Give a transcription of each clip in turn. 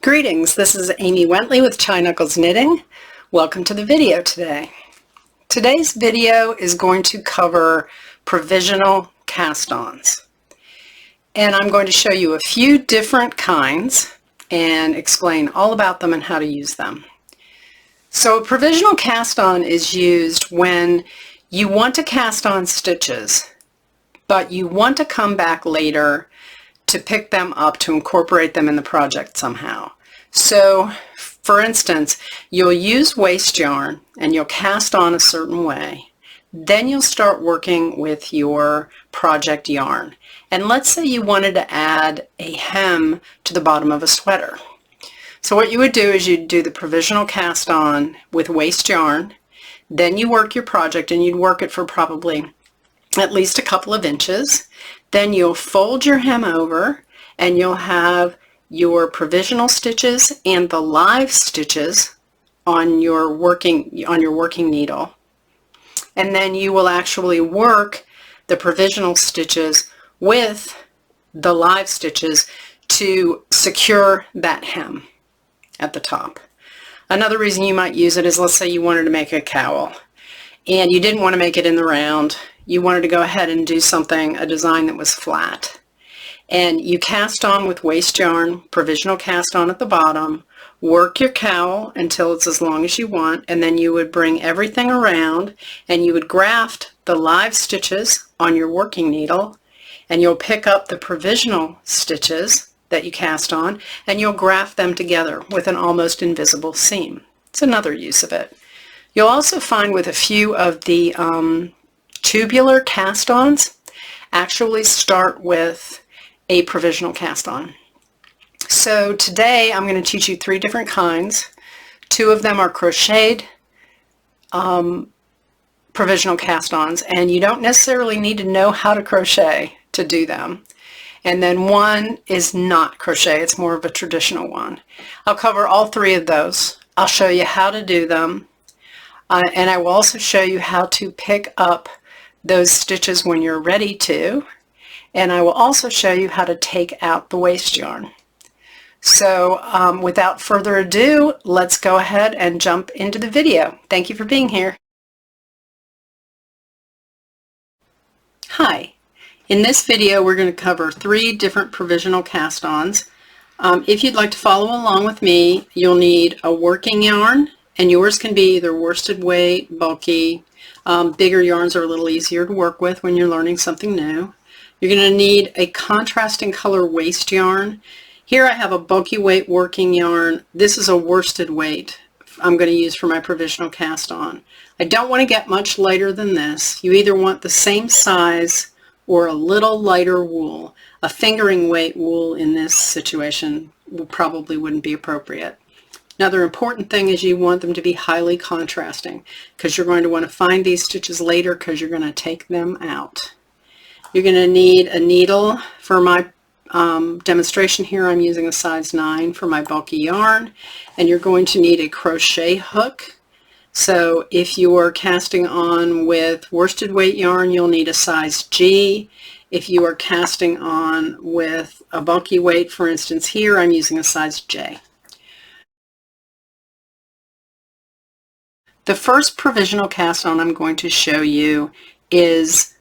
Greetings, this is Amy Wentley with Chai Knuckles Knitting. Welcome to the video today. Today's video is going to cover provisional cast-ons. And I'm going to show you a few different kinds and explain all about them and how to use them. So a provisional cast-on is used when you want to cast on stitches, but you want to come back later to pick them up to incorporate them in the project somehow. So for instance, you'll use waste yarn and you'll cast on a certain way. Then you'll start working with your project yarn. And let's say you wanted to add a hem to the bottom of a sweater. So what you would do is you'd do the provisional cast on with waste yarn. Then you work your project and you'd work it for probably at least a couple of inches. Then you'll fold your hem over and you'll have your provisional stitches and the live stitches on your working needle. And then you will actually work the provisional stitches with the live stitches to secure that hem at the top. Another reason you might use it is, let's say you wanted to make a cowl and you didn't want to make it in the round. You wanted to go ahead and do a design that was flat. And you cast on with waste yarn, provisional cast on at the bottom, work your cowl until it's as long as you want, and then you would bring everything around and you would graft the live stitches on your working needle, and you'll pick up the provisional stitches that you cast on and you'll graft them together with an almost invisible seam. It's another use of it. You'll also find with a few of the tubular cast-ons actually start with a provisional cast-on. So today I'm going to teach you three different kinds. Two of them are crocheted provisional cast-ons, and you don't necessarily need to know how to crochet to do them. And then one is not crochet, it's more of a traditional one. I'll cover all three of those. I'll show you how to do them, and I will also show you how to pick up those stitches when you're ready to, and I will also show you how to take out the waste yarn. So without further ado, let's go ahead and jump into the video. Thank you for being here. Hi. In this video we're going to cover three different provisional cast-ons. If you'd like to follow along with me, you'll need a working yarn, and yours can be either worsted weight, bulky. Bigger yarns are a little easier to work with when you're learning something new. You're going to need a contrasting color waste yarn. Here I have a bulky weight working yarn. This is a worsted weight I'm going to use for my provisional cast on. I don't want to get much lighter than this. You either want the same size or a little lighter wool. A fingering weight wool in this situation probably wouldn't be appropriate. Another important thing is you want them to be highly contrasting, because you're going to want to find these stitches later because you're going to take them out. You're going to need a needle. For my demonstration here I'm using a size 9 for my bulky yarn, and you're going to need a crochet hook. So if you're casting on with worsted weight yarn, you'll need a size G. If you are casting on with a bulky weight, for instance here I'm using a size J. The first provisional cast-on I'm going to show you is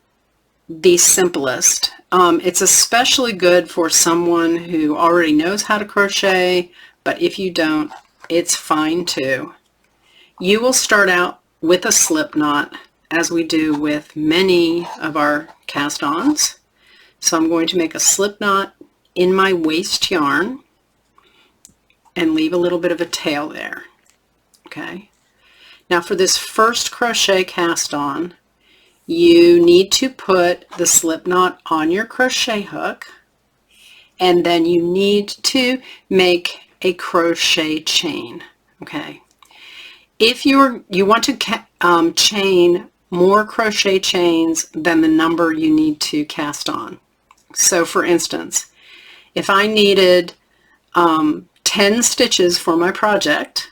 the simplest. It's especially good for someone who already knows how to crochet, but if you don't, it's fine too. You will start out with a slip knot, as we do with many of our cast-ons. So I'm going to make a slip knot in my waste yarn and leave a little bit of a tail there. Okay. Now for this first crochet cast on, you need to put the slip knot on your crochet hook, and then you need to make a crochet chain. Okay. If you want to chain more crochet chains than the number you need to cast on. So for instance, if I needed 10 stitches for my project,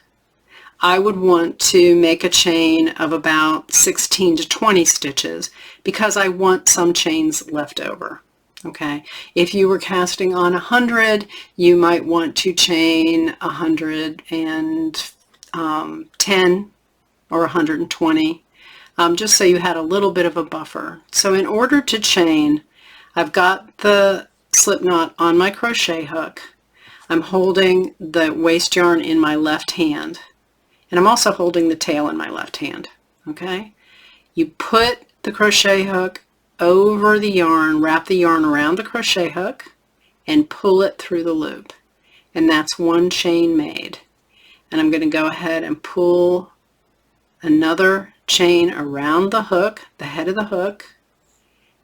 I would want to make a chain of about 16 to 20 stitches because I want some chains left over. Okay, if you were casting on 100, you might want to chain 110 or 120, just so you had a little bit of a buffer. So in order to chain, I've got the slip knot on my crochet hook. I'm holding the waste yarn in my left hand, and I'm also holding the tail in my left hand. Okay, you put the crochet hook over the yarn, wrap the yarn around the crochet hook, and pull it through the loop. And that's one chain made. And I'm going to go ahead and pull another chain around the hook, the head of the hook,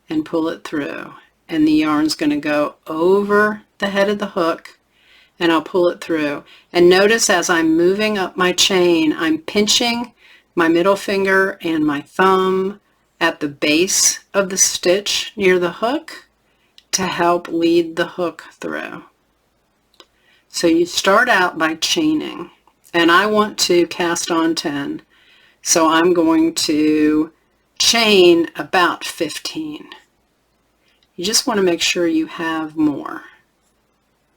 and pull it through. And the yarn's going to go over the head of the hook, and I'll pull it through. And notice as I'm moving up my chain, I'm pinching my middle finger and my thumb at the base of the stitch near the hook to help lead the hook through. So you start out by chaining, and I want to cast on 10, so I'm going to chain about 15. You just want to make sure you have more.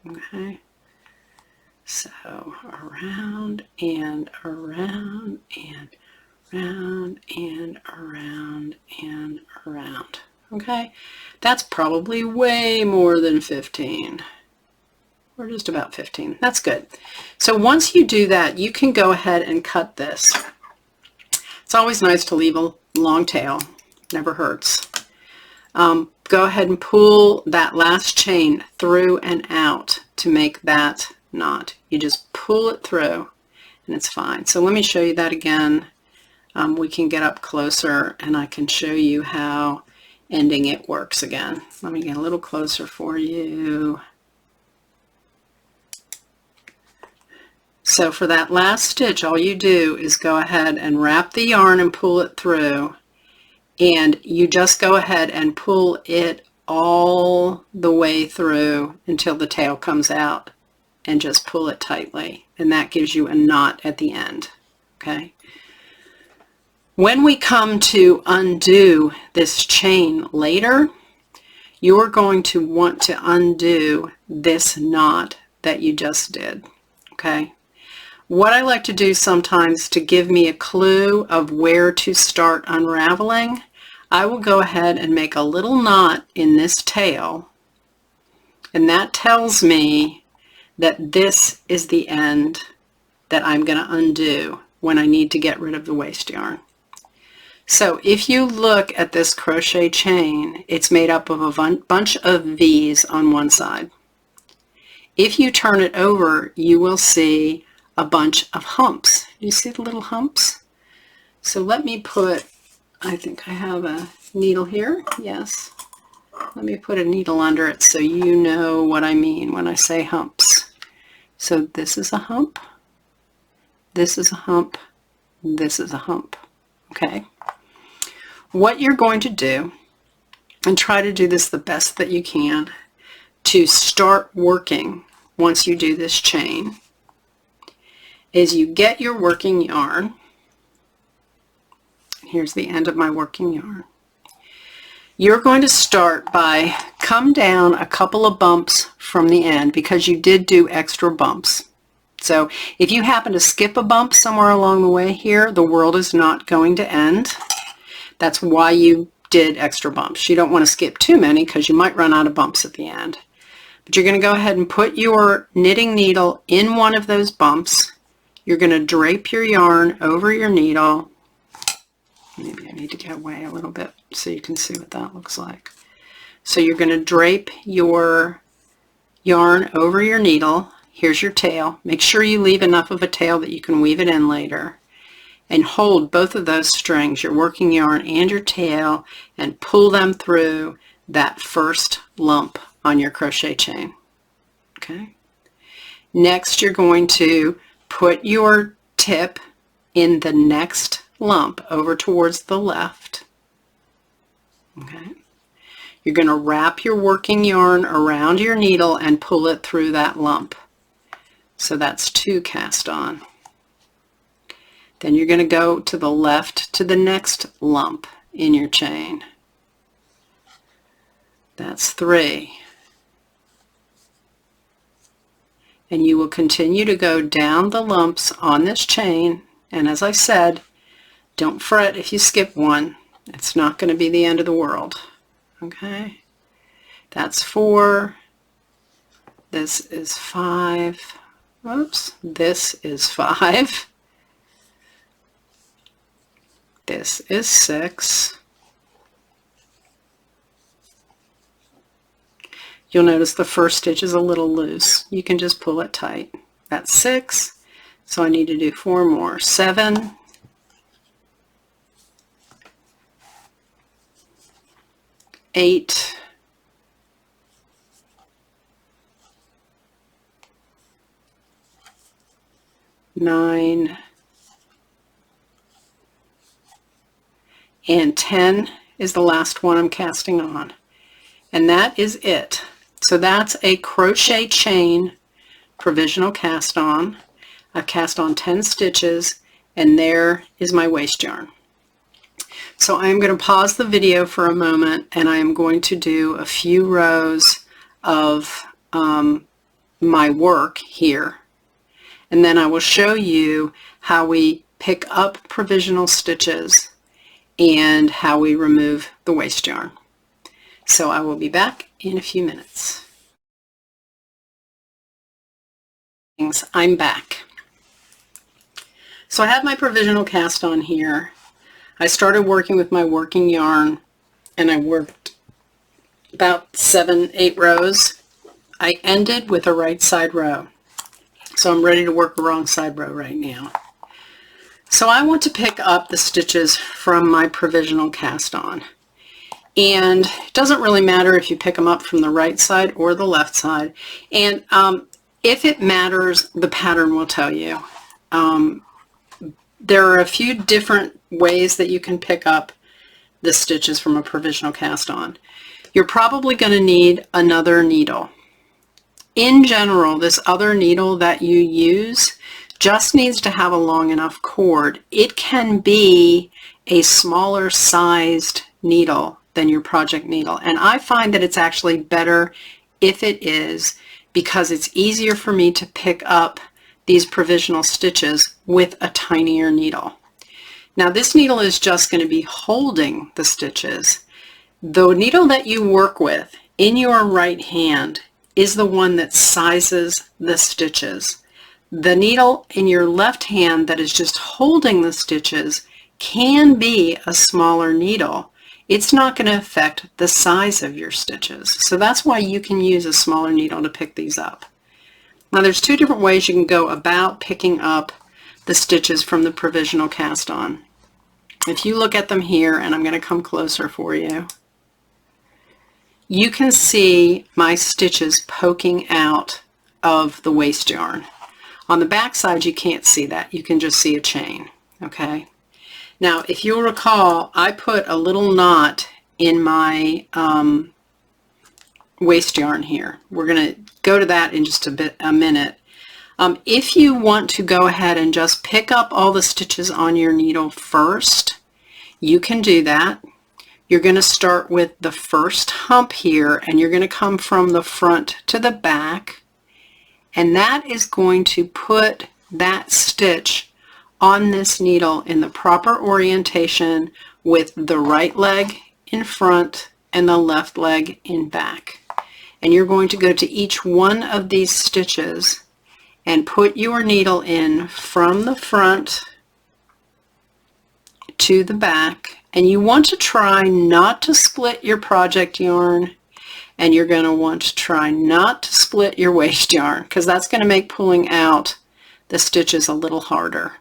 Okay, so around and around and around and around and around. Okay, that's probably way more than 15. Or just about 15. That's good. So once you do that, you can go ahead and cut this. It's always nice to leave a long tail. Never hurts. Go ahead and pull that last chain through and out to make that knot. You just pull it through and it's fine. So let me show you that again. We can get up closer and I can show you how ending it works again. Let me get a little closer for you. So for that last stitch, all you do is go ahead and wrap the yarn and pull it through, and you just go ahead and pull it all the way through until the tail comes out, and just pull it tightly, and that gives you a knot at the end. Okay. When we come to undo this chain later, you're going to want to undo this knot that you just did. Okay. What I like to do sometimes to give me a clue of where to start unraveling, I will go ahead and make a little knot in this tail, and that tells me that this is the end that I'm going to undo when I need to get rid of the waste yarn. So if you look at this crochet chain, it's made up of a bunch of V's on one side. If you turn it over, you will see a bunch of humps. You see the little humps? So let me put, I think I have a needle here. Yes. Let me put a needle under it so you know what I mean when I say humps. So this is a hump, this is a hump, this is a hump. Okay. What you're going to do, and try to do this the best that you can, to start working once you do this chain, is you get your working yarn. Here's the end of my working yarn. You're going to start by come down a couple of bumps from the end because you did do extra bumps. So if you happen to skip a bump somewhere along the way here, the world is not going to end. That's why you did extra bumps. You don't want to skip too many because you might run out of bumps at the end. But you're going to go ahead and put your knitting needle in one of those bumps. You're going to drape your yarn over your needle. Maybe I need to get away a little bit so you can see what that looks like. So you're going to drape your yarn over your needle. Here's your tail. Make sure you leave enough of a tail that you can weave it in later. And hold both of those strings, your working yarn and your tail, and pull them through that first lump on your crochet chain. Okay. Next, you're going to put your tip in the next lump over towards the left. Okay. You're going to wrap your working yarn around your needle and pull it through that lump. So that's 2 cast on. Then you're going to go to the left to the next lump in your chain. That's 3. And you will continue to go down the lumps on this chain, and as I said, don't fret if you skip one. It's not going to be the end of the world. Okay? That's 4. This is 5. Oops. This is 5. This is 6. You'll notice the first stitch is a little loose. You can just pull it tight. That's 6. So I need to do 4 more. 7. 8. 9. And 10 is the last one I'm casting on. And that is it. So that's a crochet chain provisional cast on. I've cast on 10 stitches, and there is my waste yarn. So I'm going to pause the video for a moment, and I am going to do a few rows of my work here. And then I will show you how we pick up provisional stitches and how we remove the waste yarn. So I will be back in a few minutes. I'm back. So I have my provisional cast on here. I started working with my working yarn, and I worked about 7-8 rows. I ended with a right side row. So I'm ready to work a wrong side row right now. So I want to pick up the stitches from my provisional cast on. And it doesn't really matter if you pick them up from the right side or the left side. And if it matters, the pattern will tell you. There are a few different ways that you can pick up the stitches from a provisional cast on. You're probably going to need another needle. In general, this other needle that you use just needs to have a long enough cord. It can be a smaller sized needle than your project needle, and I find that it's actually better if it is, because it's easier for me to pick up these provisional stitches with a tinier needle. Now this needle is just going to be holding the stitches. The needle that you work with in your right hand is the one that sizes the stitches. The needle in your left hand that is just holding the stitches can be a smaller needle. It's not going to affect the size of your stitches. So that's why you can use a smaller needle to pick these up. Now there's 2 different ways you can go about picking up the stitches from the provisional cast on. If you look at them here, and I'm going to come closer for you, you can see my stitches poking out of the waste yarn. On the back side you can't see that. You can just see a chain. Okay. Now if you'll recall, I put a little knot in my waste yarn here. We're going to go to that in just a minute. If you want to go ahead and just pick up all the stitches on your needle first, you can do that. You're going to start with the first hump here, and you're going to come from the front to the back, and that is going to put that stitch on this needle in the proper orientation with the right leg in front and the left leg in back. And you're going to go to each one of these stitches and put your needle in from the front to the back. And you want to try not to split your project yarn, and you're going to want to try not to split your waste yarn, because that's going to make pulling out the stitches a little harder.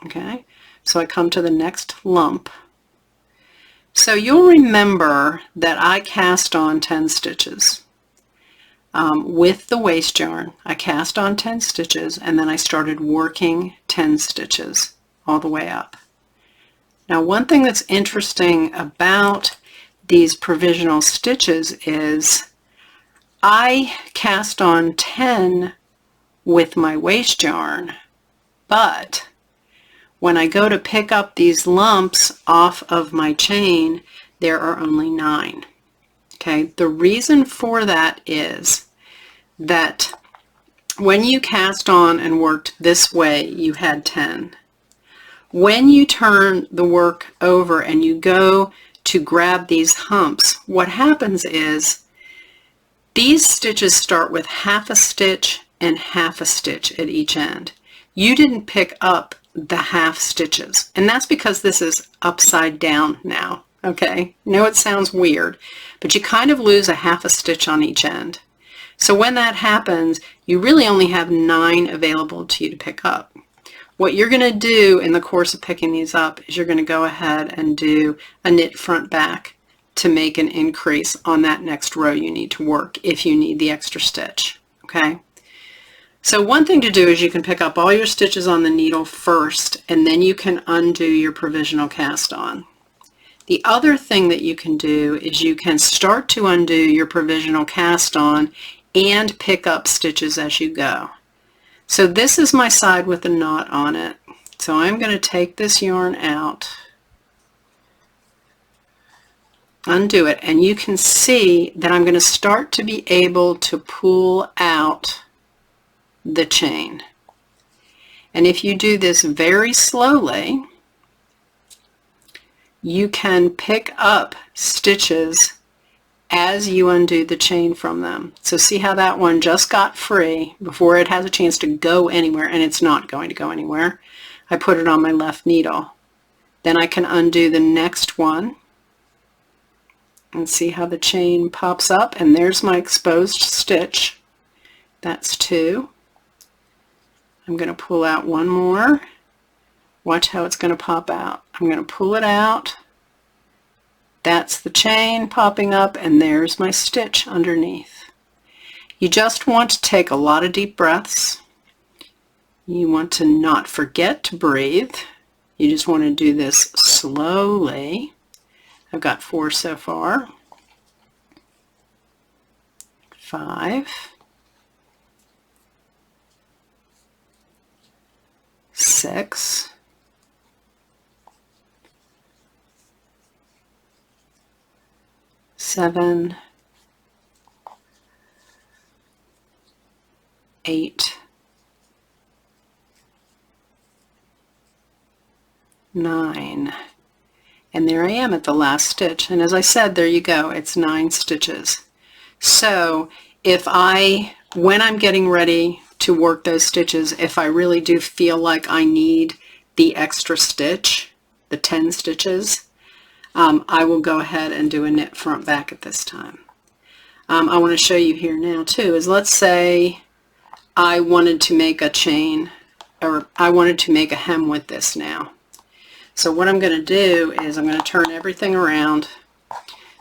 Okay, so I come to the next lump. So you'll remember that I cast on 10 stitches. With the waste yarn, I cast on 10 stitches, and then I started working 10 stitches all the way up. Now one thing that's interesting about these provisional stitches is I cast on 10 with my waste yarn, but when I go to pick up these lumps off of my chain, there are only 9. Okay, the reason for that is that when you cast on and worked this way, you had 10. When you turn the work over and you go to grab these humps, what happens is these stitches start with half a stitch and half a stitch at each end. You didn't pick up the half stitches, and that's because this is upside down now. Okay, I know it sounds weird, but you kind of lose a half a stitch on each end. So when that happens, you really only have 9 available to you to pick up. What you're going to do in the course of picking these up is you're going to go ahead and do a knit front back to make an increase on that next row you need to work if you need the extra stitch. Okay? So one thing to do is you can pick up all your stitches on the needle first, and then you can undo your provisional cast on. The other thing that you can do is you can start to undo your provisional cast on and pick up stitches as you go. So this is my side with a knot on it. So I'm going to take this yarn out, undo it, and you can see that I'm going to start to be able to pull out the chain. And if you do this very slowly, you can pick up stitches as you undo the chain from them. So see how that one just got free before it has a chance to go anywhere, and it's not going to go anywhere. I put it on my left needle. Then I can undo the next one and see how the chain pops up, and there's my exposed stitch. That's 2. I'm going to pull out one more. Watch how it's going to pop out. I'm going to pull it out. That's the chain popping up, and there's my stitch underneath. You just want to take a lot of deep breaths. You want to not forget to breathe. You just want to do this slowly. I've got 4 so far. 5. 6. 7. 8. 9. And there I am at the last stitch. And as I said, there you go. It's 9 stitches. So when I'm getting ready to work those stitches, if I really do feel like I need the extra stitch, the 10 stitches, I will go ahead and do a knit front back at this time. I want to show you here now too is, let's say I wanted to make a chain, or I wanted to make a hem with this now. So what I'm going to do is I'm going to turn everything around.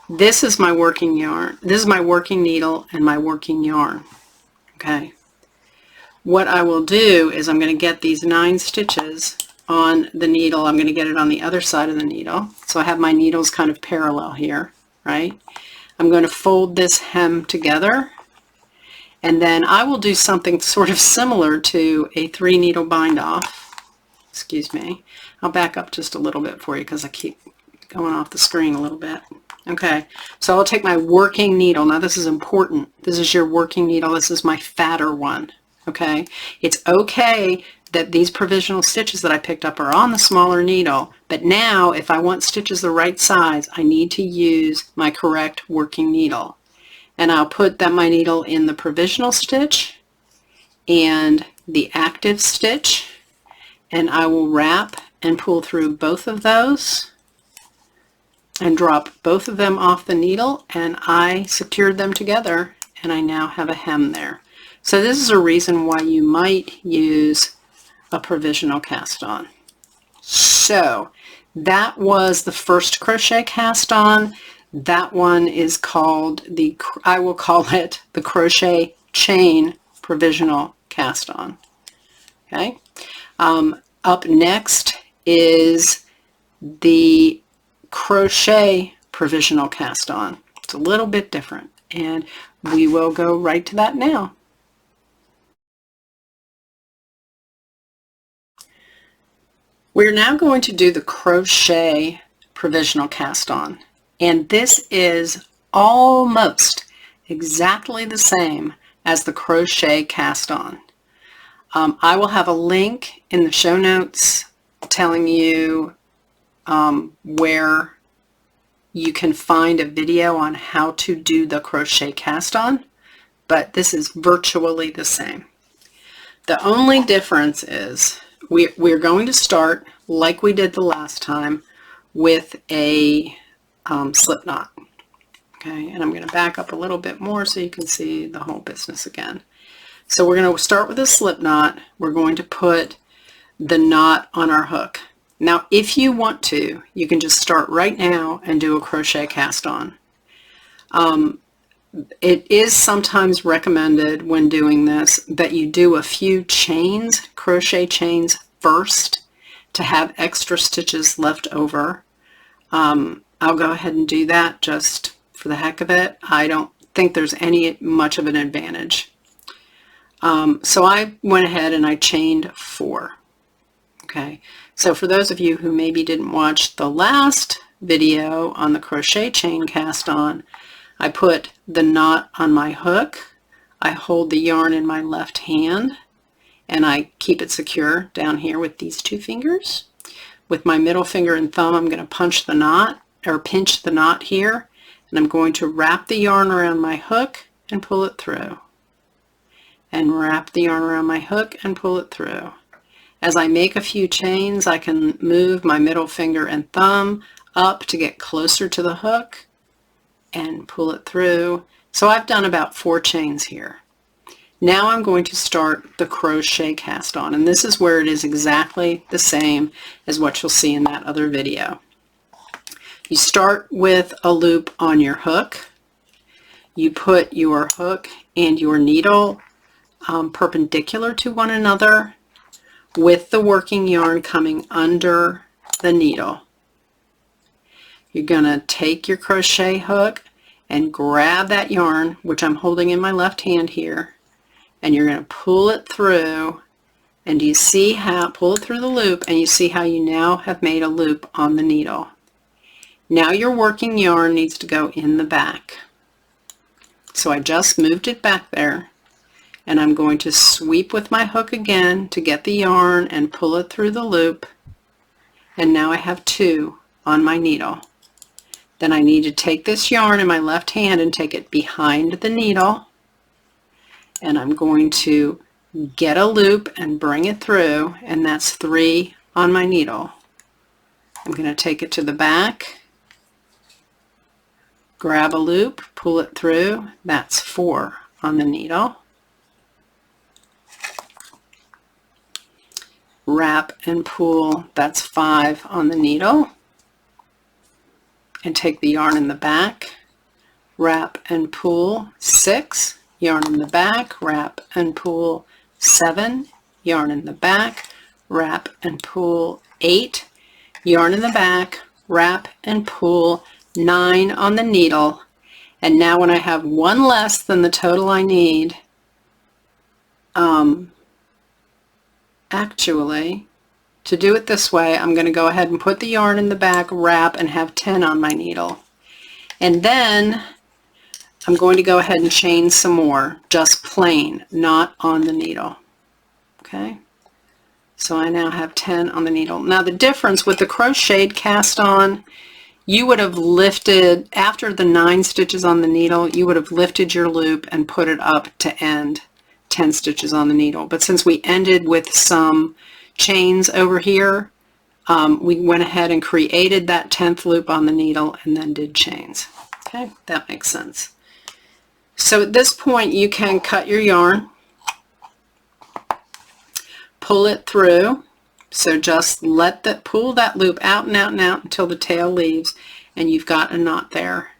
This is my working yarn. This is my working needle and my working yarn. Okay. What I will do is I'm going to get these 9 stitches on the needle. I'm going to get it on the other side of the needle. So I have my needles kind of parallel here, right? I'm going to fold this hem together, and then I will do something sort of similar to a 3 needle bind off. Excuse me. I'll back up just a little bit for you because I keep going off the screen a little bit. Okay, so I'll take my working needle. Now this is important. This is your working needle. This is my fatter one. Okay, it's okay that these provisional stitches that I picked up are on the smaller needle, but now if I want stitches the right size, I need to use my correct working needle. And I'll put my needle in the provisional stitch and the active stitch, and I will wrap and pull through both of those and drop both of them off the needle, and I secured them together, and I now have a hem there. So this is a reason why you might use a provisional cast on. So that was the first crochet cast on. That one is called I will call it the crochet chain provisional cast on. Okay. Up next is the crochet provisional cast on. It's a little bit different, and we will go right to that now. We're now going to do the crochet provisional cast on, and this is almost exactly the same as the crochet cast on. I will have a link in the show notes telling you where you can find a video on how to do the crochet cast on, but this is virtually the same. The only difference is we're going to start like we did the last time with a slip knot. Okay, and I'm going to back up a little bit more so you can see the whole business again. So we're going to start with a slip knot. We're going to put the knot on our hook. Now, if you want to, you can just start right now and do a crochet cast on. It is sometimes recommended when doing this that you do a few chains, crochet chains first, to have extra stitches left over. I'll go ahead and do that just for the heck of it. I don't think there's much of an advantage. So I went ahead and I chained 4. Okay, so for those of you who maybe didn't watch the last video on the crochet chain cast on, I put the knot on my hook, I hold the yarn in my left hand, and I keep it secure down here with these 2 fingers. With my middle finger and thumb, I'm going to punch the knot, or pinch the knot here, and I'm going to wrap the yarn around my hook and pull it through. And wrap the yarn around my hook and pull it through. As I make a few chains, I can move my middle finger and thumb up to get closer to the hook and pull it through. So I've done about 4 chains here. Now I'm going to start the crochet cast on, and this is where it is exactly the same as what you'll see in that other video. You start with a loop on your hook. You put your hook and your needle perpendicular to one another, with the working yarn coming under the needle. You're going to take your crochet hook and grab that yarn, which I'm holding in my left hand here, and you're going to pull it through, and you see how, pull it through the loop, and you see how you now have made a loop on the needle. Now your working yarn needs to go in the back. So I just moved it back there, and I'm going to sweep with my hook again to get the yarn and pull it through the loop, and now I have 2 on my needle. Then I need to take this yarn in my left hand and take it behind the needle, and I'm going to get a loop and bring it through, and that's 3 on my needle. I'm going to take it to the back, grab a loop, pull it through, that's 4 on the needle. Wrap and pull, that's 5 on the needle, and take the yarn in the back, wrap and pull, 6, yarn in the back, wrap and pull, 7, yarn in the back, wrap and pull, 8, yarn in the back, wrap and pull, 9 on the needle. And now when I have 1 less than the total I need, actually, to do it this way, I'm going to go ahead and put the yarn in the back, wrap, and have 10 on my needle. And then I'm going to go ahead and chain some more, just plain, not on the needle. Okay, so I now have 10 on the needle. Now the difference with the crocheted cast on, you would have lifted, after the 9 stitches on the needle, you would have lifted your loop and put it up to end 10 stitches on the needle. But since we ended with some chains over here, we went ahead and created that 10th loop on the needle and then did chains. Okay, that makes sense. So at this point you can cut your yarn, pull it through. So just pull that loop out and out and out until the tail leaves, and you've got a knot there.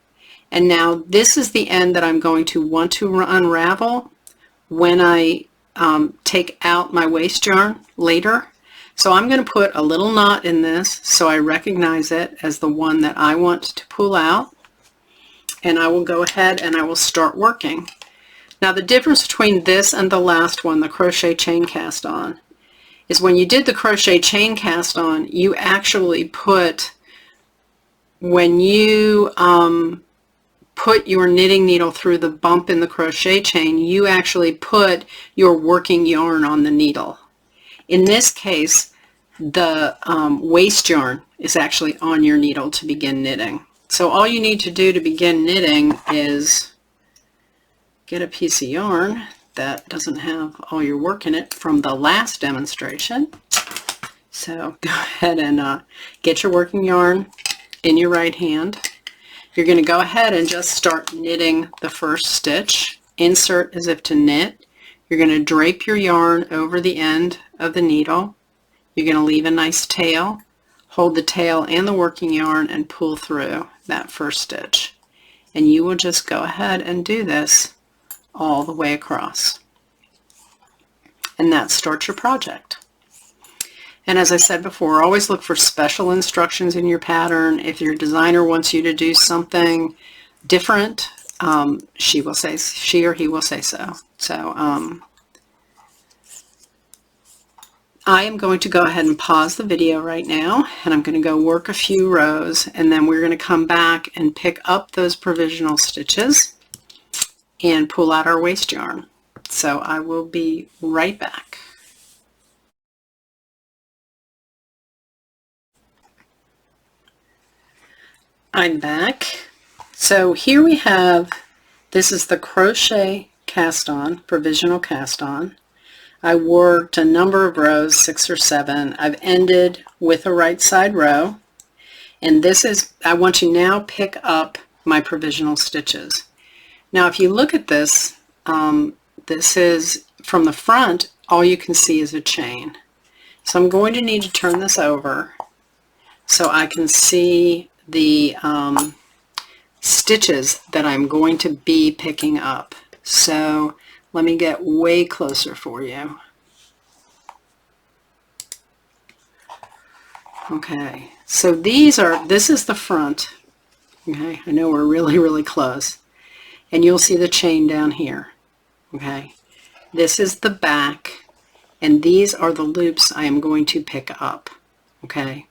And now this is the end that I'm going to want to unravel when I take out my waste yarn later. So I'm going to put a little knot in this so I recognize it as the one that I want to pull out, and I will go ahead and I will start working. Now the difference between this and the last one, the crochet chain cast on, is when you did the crochet chain cast on, you actually put, when you put your knitting needle through the bump in the crochet chain, you actually put your working yarn on the needle. In this case, the waste yarn is actually on your needle to begin knitting. So all you need to do to begin knitting is get a piece of yarn that doesn't have all your work in it from the last demonstration. So go ahead and get your working yarn in your right hand. You're going to go ahead and just start knitting the first stitch. Insert as if to knit. You're going to drape your yarn over the end of the needle. You're going to leave a nice tail. Hold the tail and the working yarn and pull through that first stitch. And you will just go ahead and do this all the way across. And that starts your project. And as I said before, always look for special instructions in your pattern. If your designer wants you to do something different, she or he will say so. So I am going to go ahead and pause the video right now, and I'm going to go work a few rows, and then we're going to come back and pick up those provisional stitches and pull out our waste yarn. So I will be right back. I'm back. So here we have, this is the crochet cast on, provisional cast on. I worked a number of rows, 6 or 7. I've ended with a right side row, and this is, I want to now pick up my provisional stitches. Now if you look at this, this is from the front, all you can see is a chain. So I'm going to need to turn this over so I can see the stitches that I'm going to be picking up. So let me get way closer for you. Okay, so this is the front. Okay, I know we're really close. And you'll see the chain down here. Okay, this is the back, and these are the loops I am going to pick up. Okay,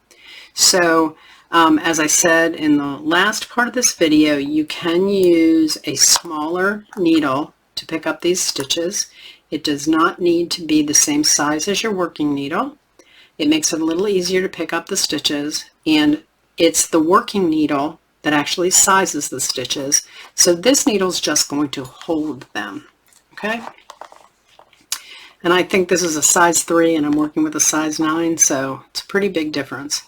so as I said in the last part of this video, you can use a smaller needle to pick up these stitches. It does not need to be the same size as your working needle. It makes it a little easier to pick up the stitches, and it's the working needle that actually sizes the stitches. So this needle is just going to hold them. Okay? And I think this is a size 3 and I'm working with a size 9, so it's a pretty big difference.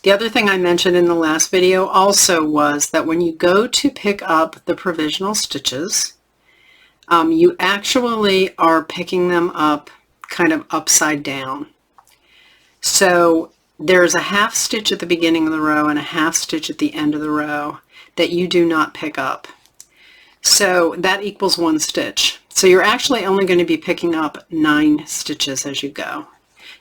The other thing I mentioned in the last video also was that when you go to pick up the provisional stitches, you actually are picking them up kind of upside down. So there's a half stitch at the beginning of the row and a half stitch at the end of the row that you do not pick up. So that equals 1 stitch. So you're actually only going to be picking up 9 stitches as you go.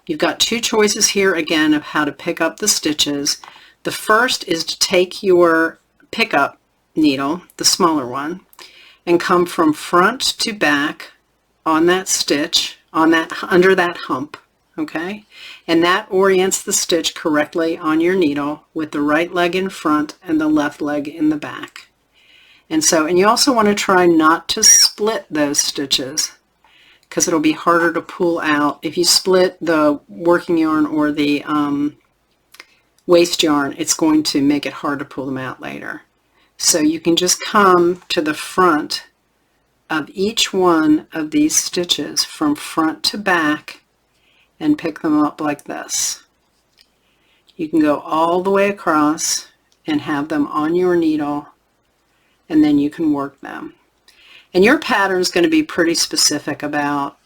You've got 2 choices here again of how to pick up the stitches. The first is to take your pickup needle, the smaller one, and come from front to back on that stitch, under that hump, okay? And that orients the stitch correctly on your needle with the right leg in front and the left leg in the back. And you also want to try not to split those stitches, because it'll be harder to pull out. If you split the working yarn or the waste yarn, it's going to make it hard to pull them out later. So you can just come to the front of each one of these stitches from front to back and pick them up like this. You can go all the way across and have them on your needle, and then you can work them. And your pattern is going to be pretty specific about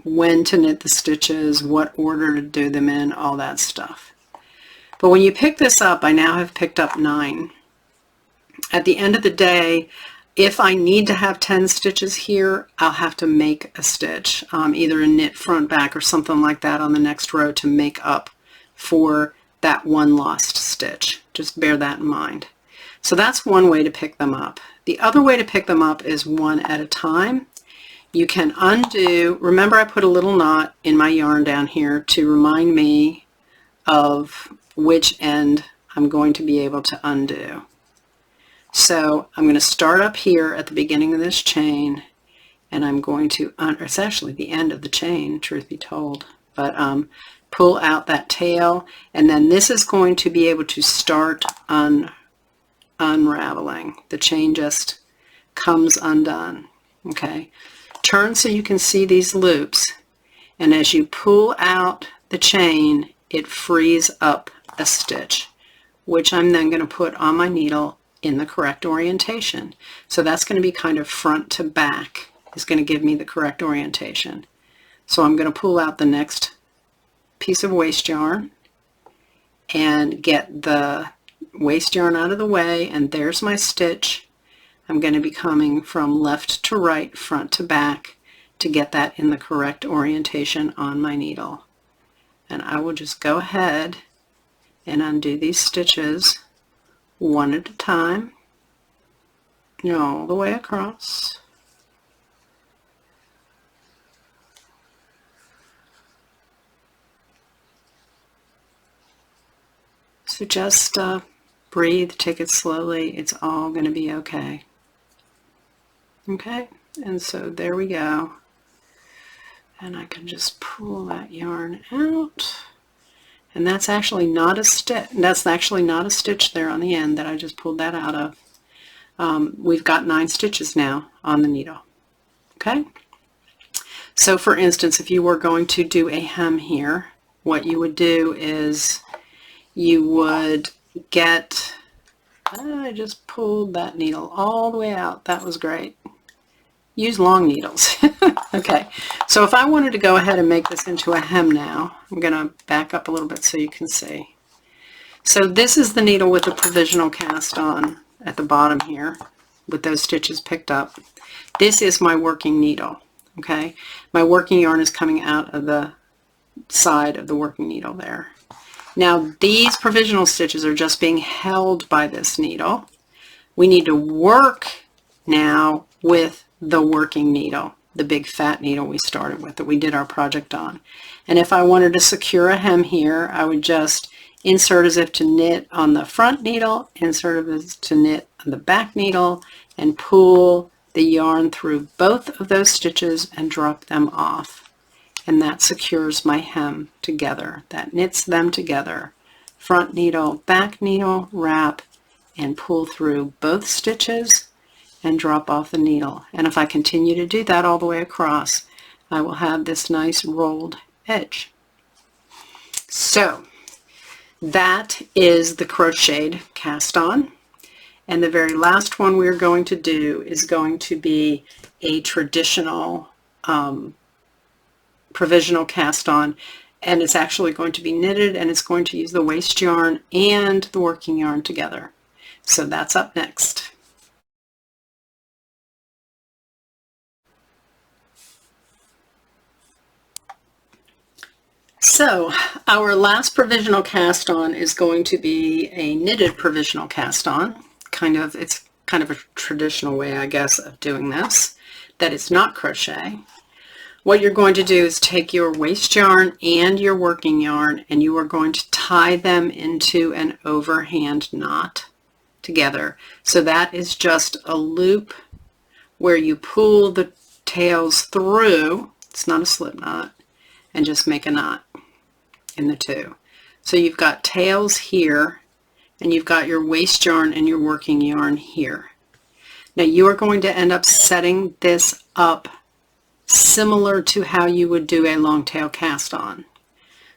when to knit the stitches, what order to do them in, all that stuff. But when you pick this up, I now have picked up 9. At the end of the day, if I need to have 10 stitches here, I'll have to make a stitch, either a knit front back or something like that on the next row to make up for that 1 lost stitch. Just bear that in mind. So that's one way to pick them up. The other way to pick them up is 1 at a time. You can undo, remember I put a little knot in my yarn down here to remind me of which end I'm going to be able to undo. So I'm going to start up here at the beginning of this chain, and I'm going to, it's actually the end of the chain, truth be told, but pull out that tail, and then this is going to be able to start unraveling. The chain just comes undone. Okay, turn so you can see these loops, and as you pull out the chain, it frees up a stitch, which I'm then going to put on my needle in the correct orientation. So that's going to be kind of front to back, is going to give me the correct orientation. So I'm going to pull out the next piece of waste yarn and get the waste yarn out of the way, and there's my stitch. I'm going to be coming from left to right, front to back, to get that in the correct orientation on my needle. And I will just go ahead and undo these stitches one at a time, all the way across. So just breathe, take it slowly, it's all going to be okay. Okay, and so there we go. And I can just pull that yarn out. And that's actually not a stitch. That's actually not a stitch there on the end that I just pulled that out of. We've got 9 stitches now on the needle. Okay. So for instance, if you were going to do a hem here, what you would do is you would get, I just pulled that needle all the way out. That was great. Use long needles. Okay, so if I wanted to go ahead and make this into a hem now, I'm going to back up a little bit so you can see. So this is the needle with the provisional cast on at the bottom here with those stitches picked up. This is my working needle. Okay, my working yarn is coming out of the side of the working needle there. Now these provisional stitches are just being held by this needle. We need to work now with the working needle, the big fat needle we started with that we did our project on. And if I wanted to secure a hem here, I would just insert as if to knit on the front needle, insert as if to knit on the back needle, and pull the yarn through both of those stitches and drop them off. And that secures my hem together. That knits them together. Front needle, back needle, wrap, and pull through both stitches and drop off the needle. And if I continue to do that all the way across, I will have this nice rolled edge. So that is the crocheted cast on. And the very last one we're going to do is going to be a traditional provisional cast on, and it's actually going to be knitted, and it's going to use the waste yarn and the working yarn together. So that's up next. So our last provisional cast on is going to be a knitted provisional cast on. It's kind of a traditional way, I guess, of doing this, that it's not crochet. What you're going to do is take your waste yarn and your working yarn, and you are going to tie them into an overhand knot together. So that is just a loop where you pull the tails through, it's not a slip knot, and just make a knot in the two. So you've got tails here, and you've got your waste yarn and your working yarn here. Now you are going to end up setting this up similar to how you would do a long tail cast on.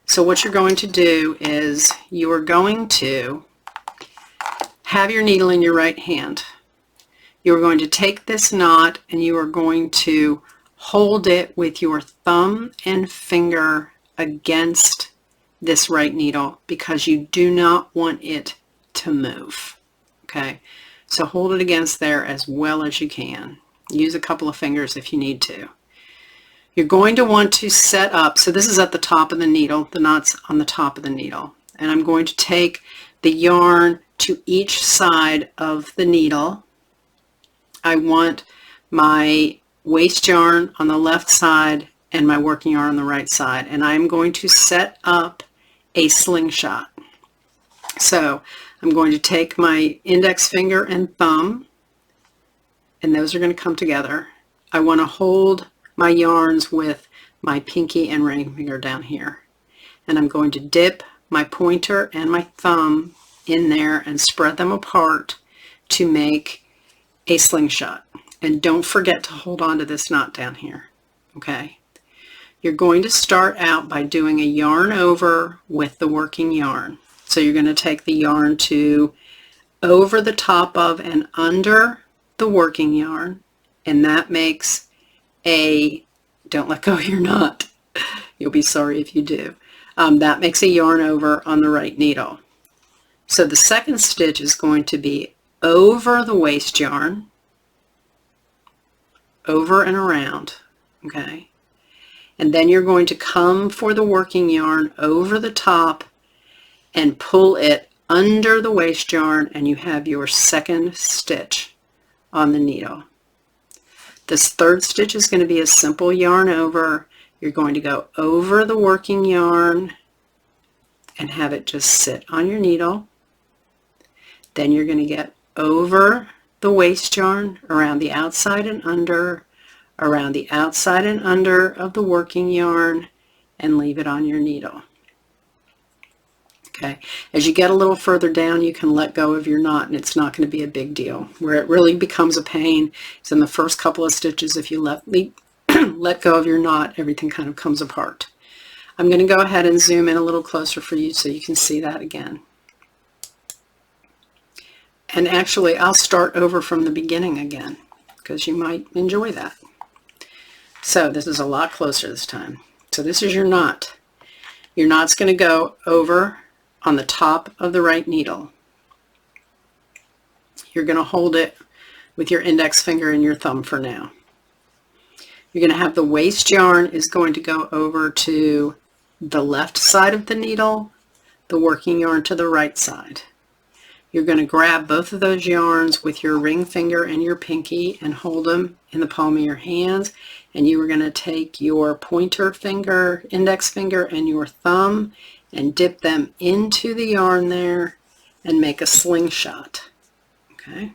So what you're going to do is you are going to have your needle in your right hand. You're going to take this knot and you are going to hold it with your thumb and finger against this right needle because you do not want it to move. Okay, so hold it against there as well as you can. Use a couple of fingers if you need to. You're going to want to set up, so this is at the top of the needle, the knot's on the top of the needle, and I'm going to take the yarn to each side of the needle. I want my waste yarn on the left side and my working yarn on the right side, and I'm going to set up a slingshot. So I'm going to take my index finger and thumb, and those are going to come together. I want to hold my yarns with my pinky and ring finger down here. And I'm going to dip my pointer and my thumb in there and spread them apart to make a slingshot. And don't forget to hold on to this knot down here, okay? You're going to start out by doing a yarn over with the working yarn. So you're going to take the yarn to over the top of and under the working yarn, and that makes a, don't let go of your knot. You'll be sorry if you do. That makes a yarn over on the right needle. So the second stitch is going to be over the waste yarn, over and around, okay? And then you're going to come for the working yarn over the top and pull it under the waste yarn, and you have your second stitch on the needle. This third stitch is going to be a simple yarn over. You're going to go over the working yarn and have it just sit on your needle. Then you're going to get over the waste yarn around the outside and under, around the outside and under of the working yarn, and leave it on your needle. Okay, as you get a little further down, you can let go of your knot, and it's not going to be a big deal. Where it really becomes a pain is in the first couple of stitches. If you let go of your knot, everything kind of comes apart. I'm going to go ahead and zoom in a little closer for you so you can see that again. And actually, I'll start over from the beginning again, because you might enjoy that. So this is a lot closer this time. So this is your knot. Your knot's going to go over on the top of the right needle. You're going to hold it with your index finger and your thumb for now. You're going to have the waste yarn is going to go over to the left side of the needle, the working yarn to the right side. You're going to grab both of those yarns with your ring finger and your pinky and hold them in the palm of your hands, and you are going to take your pointer finger, index finger, and your thumb and dip them into the yarn there and make a slingshot. Okay.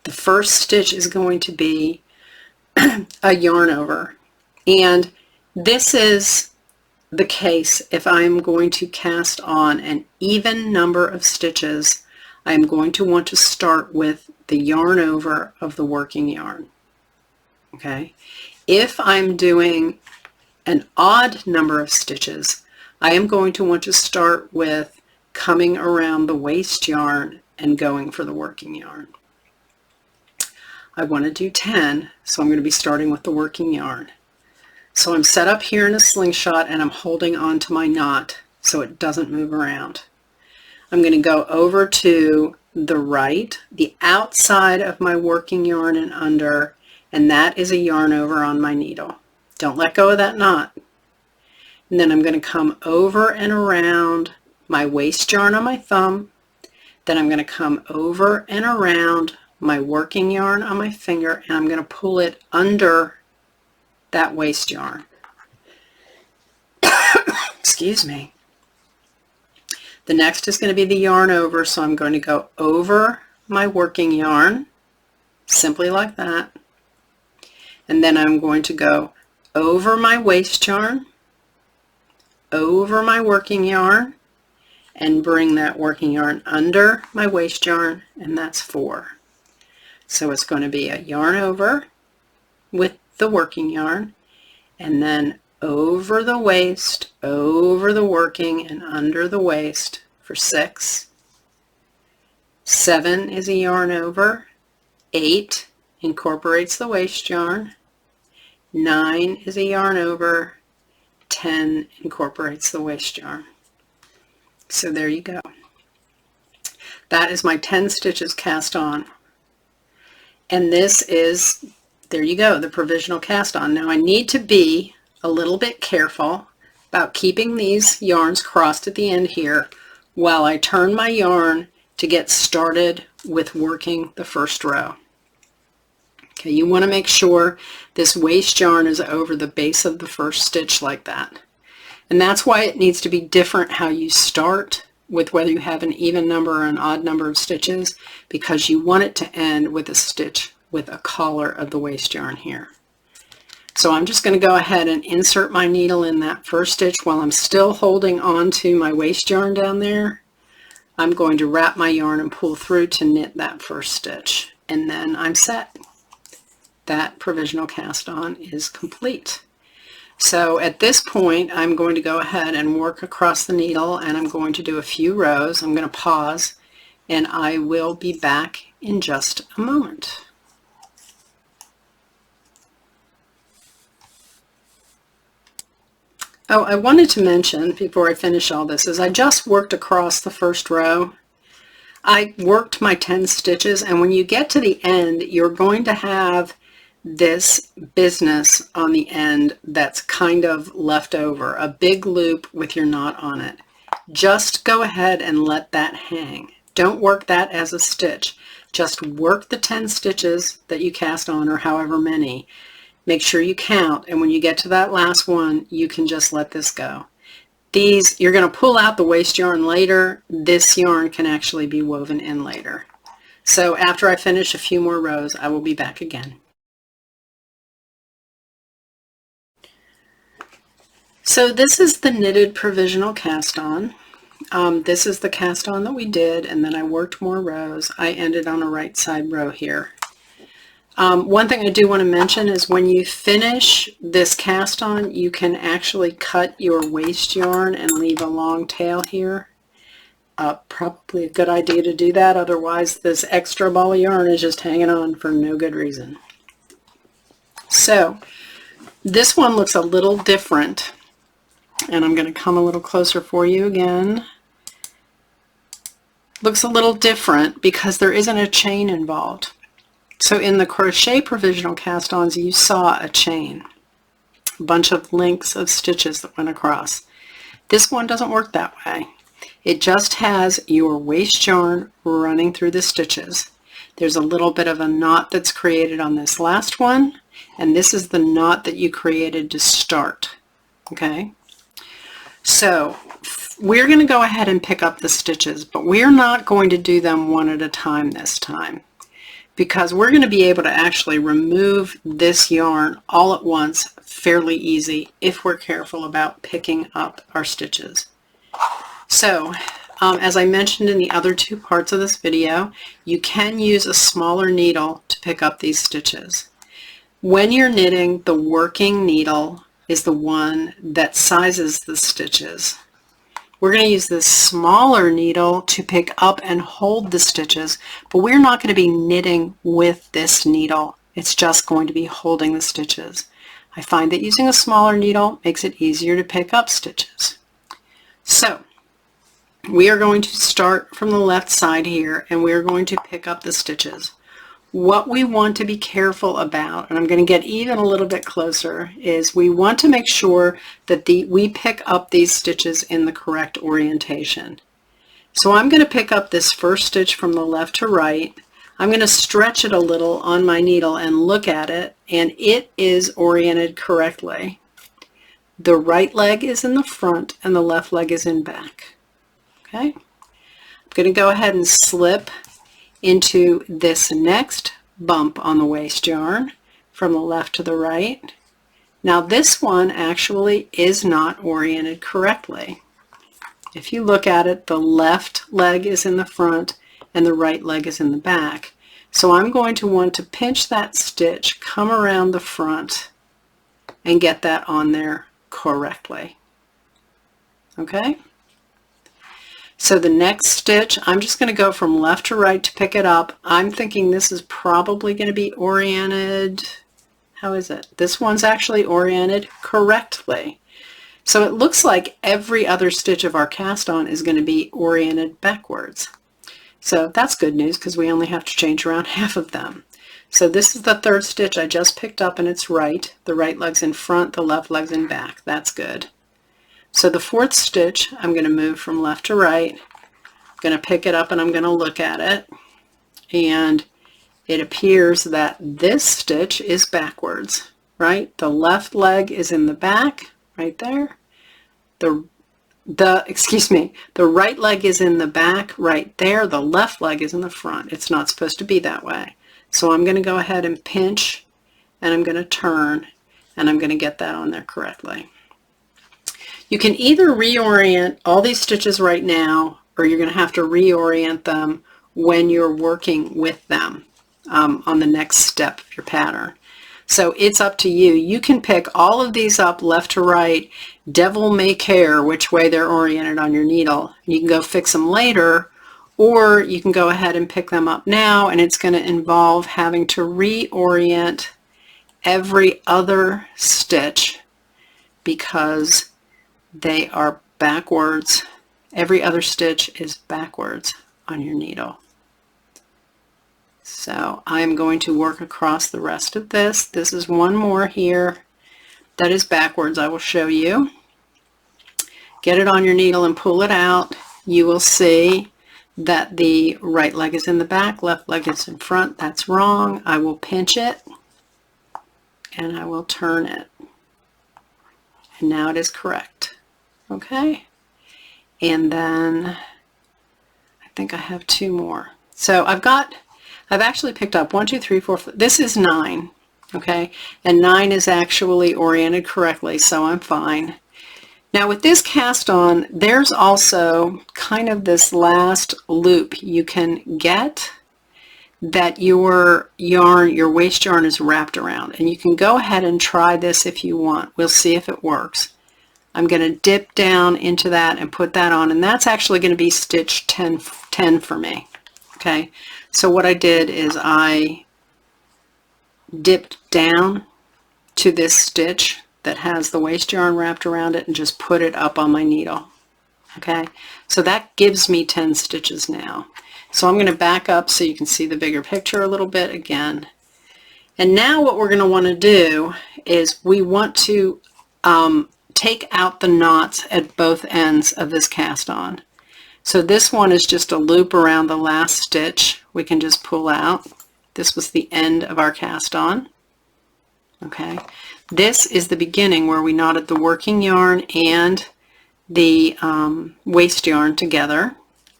The first stitch is going to be a yarn over, and this is the case if I'm going to cast on an even number of stitches. I'm going to want to start with the yarn over of the working yarn. Okay. If I'm doing an odd number of stitches, I am going to want to start with coming around the waste yarn and going for the working yarn. I want to do 10, so I'm going to be starting with the working yarn. So I'm set up here in a slingshot, and I'm holding on to my knot so it doesn't move around. I'm going to go over to the right, the outside of my working yarn and under, and that is a yarn over on my needle. Don't let go of that knot. And then I'm going to come over and around my waste yarn on my thumb. Then I'm going to come over and around my working yarn on my finger, and I'm going to pull it under that waste yarn. Excuse me. The next is going to be the yarn over, so I'm going to go over my working yarn, simply like that. And then I'm going to go over my waste yarn, over my working yarn, and bring that working yarn under my waste yarn, and that's 4. So it's going to be a yarn over with the working yarn, and then over the waist, over the working, and under the waist for 6. 7 is a yarn over. 8 incorporates the waste yarn. 9 is a yarn over. 10 incorporates the waste yarn. So there you go. That is my 10 stitches cast on. And this is, there you go, the provisional cast on. Now I need to be a little bit careful about keeping these yarns crossed at the end here while I turn my yarn to get started with working the first row. Okay, you want to make sure this waste yarn is over the base of the first stitch like that. And that's why it needs to be different how you start with whether you have an even number or an odd number of stitches, because you want it to end with a stitch with a collar of the waste yarn here. So I'm just going to go ahead and insert my needle in that first stitch while I'm still holding on to my waste yarn down there. I'm going to wrap my yarn and pull through to knit that first stitch, and then I'm set. That provisional cast on is complete. So at this point, I'm going to go ahead and work across the needle, and I'm going to do a few rows. I'm going to pause, and I will be back in just a moment. Oh, I wanted to mention before I finish all this is I just worked across the first row. I worked my 10 stitches, and when you get to the end, you're going to have this business on the end that's kind of left over, a big loop with your knot on it. Just go ahead and let that hang. Don't work that as a stitch. Just work the 10 stitches that you cast on, or however many. Make sure you count, and when you get to that last one, you can just let this go. These, you're going to pull out the waste yarn later. This yarn can actually be woven in later. So after I finish a few more rows, I will be back again. So this is the knitted provisional cast on. This is the cast on that we did, and then I worked more rows. I ended on a right side row here. One thing I do want to mention is when you finish this cast on, you can actually cut your waste yarn and leave a long tail here. Probably a good idea to do that, otherwise this extra ball of yarn is just hanging on for no good reason. So this one looks a little different, and I'm going to come a little closer for you again. Looks a little different because there isn't a chain involved. So in the crochet provisional cast-ons, you saw a chain, a bunch of links of stitches that went across. This one doesn't work that way. It just has your waste yarn running through the stitches. There's a little bit of a knot that's created on this last one, and this is the knot that you created to start. Okay? So we're going to go ahead and pick up the stitches, but we're not going to do them one at a time this time, because we're going to be able to actually remove this yarn all at once fairly easy if we're careful about picking up our stitches. So as I mentioned in the other two parts of this video, you can use a smaller needle to pick up these stitches. When you're knitting, the working needle is the one that sizes the stitches. We're going to use this smaller needle to pick up and hold the stitches, but we're not going to be knitting with this needle. It's just going to be holding the stitches. I find that using a smaller needle makes it easier to pick up stitches. So we are going to start from the left side here, and we are going to pick up the stitches. What we want to be careful about, and I'm going to get even a little bit closer, is we want to make sure that we pick up these stitches in the correct orientation. So I'm going to pick up this first stitch from the left to right. I'm going to stretch it a little on my needle and look at it, and it is oriented correctly. The right leg is in the front and the left leg is in back. Okay? I'm going to go ahead and slip into this next bump on the waste yarn from the left to the right. Now this one actually is not oriented correctly. If you look at it, the left leg is in the front and the right leg is in the back. So I'm going to want to pinch that stitch, come around the front, and get that on there correctly. Okay? So the next stitch, I'm just going to go from left to right to pick it up. I'm thinking this is probably going to be oriented, how is it? This one's actually oriented correctly. So it looks like every other stitch of our cast on is going to be oriented backwards. So that's good news because we only have to change around half of them. So this is the third stitch I just picked up and it's right. The right leg's in front, the left leg's in back. That's good. So the fourth stitch, I'm going to move from left to right. I'm going to pick it up and I'm going to look at it. And it appears that this stitch is backwards, right? The left leg is in the back, right there. The the right leg is in the back right there, the left leg is in the front. It's not supposed to be that way. So I'm going to go ahead and pinch, and I'm going to turn, and I'm going to get that on there correctly. You can either reorient all these stitches right now, or you're going to have to reorient them when you're working with them on the next step of your pattern. So it's up to you. You can pick all of these up left to right. Devil may care which way they're oriented on your needle. You can go fix them later, or you can go ahead and pick them up now, and it's going to involve having to reorient every other stitch because they are backwards. Every other stitch is backwards on your needle. So I'm going to work across the rest of this. This is one more here that is backwards. I will show you. Get it on your needle and pull it out. You will see that the right leg is in the back, left leg is in front. That's wrong. I will pinch it and I will turn it. And now it is correct. Okay. And then I think I have two more. So I've actually picked up 1, 2, 3, 4, 5. This is 9, okay? And 9 is actually oriented correctly, so I'm fine. Now with this cast on, there's also kind of this last loop you can get that your yarn, your waste yarn is wrapped around. And you can go ahead and try this if you want. We'll see if it works. I'm going to dip down into that and put that on, and that's actually going to be stitch 10 for me, okay? So what I did is I dipped down to this stitch that has the waste yarn wrapped around it and just put it up on my needle. Okay, so that gives me 10 stitches now. So I'm going to back up so you can see the bigger picture a little bit again. And now what we're going to want to do is we want to take out the knots at both ends of this cast on. So this one is just a loop around the last stitch. We can just pull out. This was the end of our cast on. Okay, this is the beginning where we knotted the working yarn and the waste yarn together.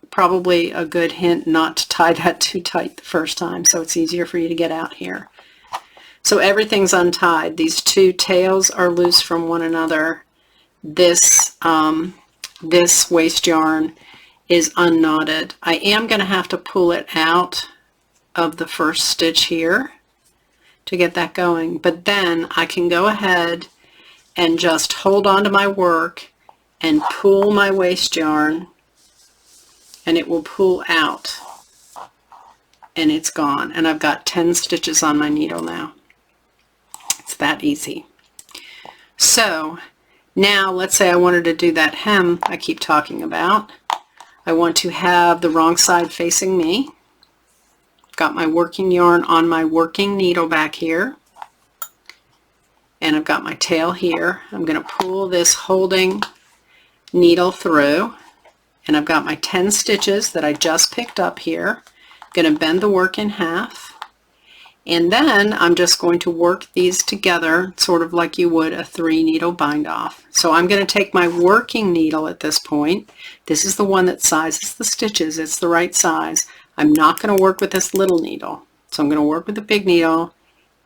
Probably a good hint not to tie that too tight the first time, so it's easier for you to get out here. So everything's untied. These two tails are loose from one another. This waste yarn is unknotted. I am going to have to pull it out of the first stitch here to get that going, but then I can go ahead and just hold on to my work and pull my waste yarn, and it will pull out and it's gone, and I've got 10 stitches on my needle now. It's that easy. So now let's say I wanted to do that hem I keep talking about. I want to have the wrong side facing me. Got my working yarn on my working needle back here, and I've got my tail here. I'm going to pull this holding needle through, and I've got my 10 stitches that I just picked up here. I'm going to bend the work in half, and then I'm just going to work these together sort of like you would a 3 needle bind off. So I'm going to take my working needle at this point. This is the one that sizes the stitches. It's the right size. I'm not going to work with this little needle, so I'm going to work with the big needle,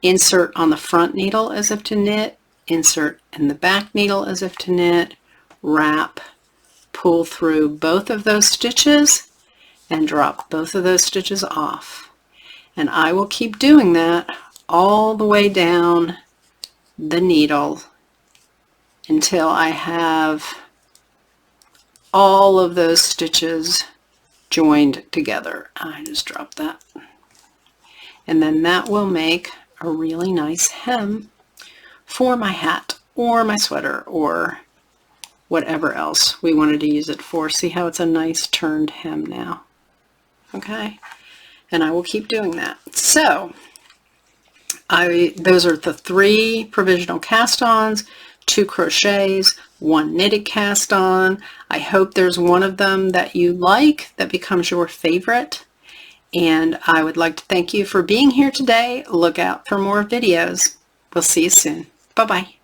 insert on the front needle as if to knit, insert in the back needle as if to knit, wrap, pull through both of those stitches, and drop both of those stitches off. And I will keep doing that all the way down the needle until I have all of those stitches joined together. I just dropped that. And then that will make a really nice hem for my hat or my sweater or whatever else we wanted to use it for. See how it's a nice turned hem now? Okay, and I will keep doing that. So those are the 3 provisional cast-ons, 2 crochets, 1 knitted cast on. I hope there's one of them that you like that becomes your favorite. And I would like to thank you for being here today. Look out for more videos. We'll see you soon. Bye-bye.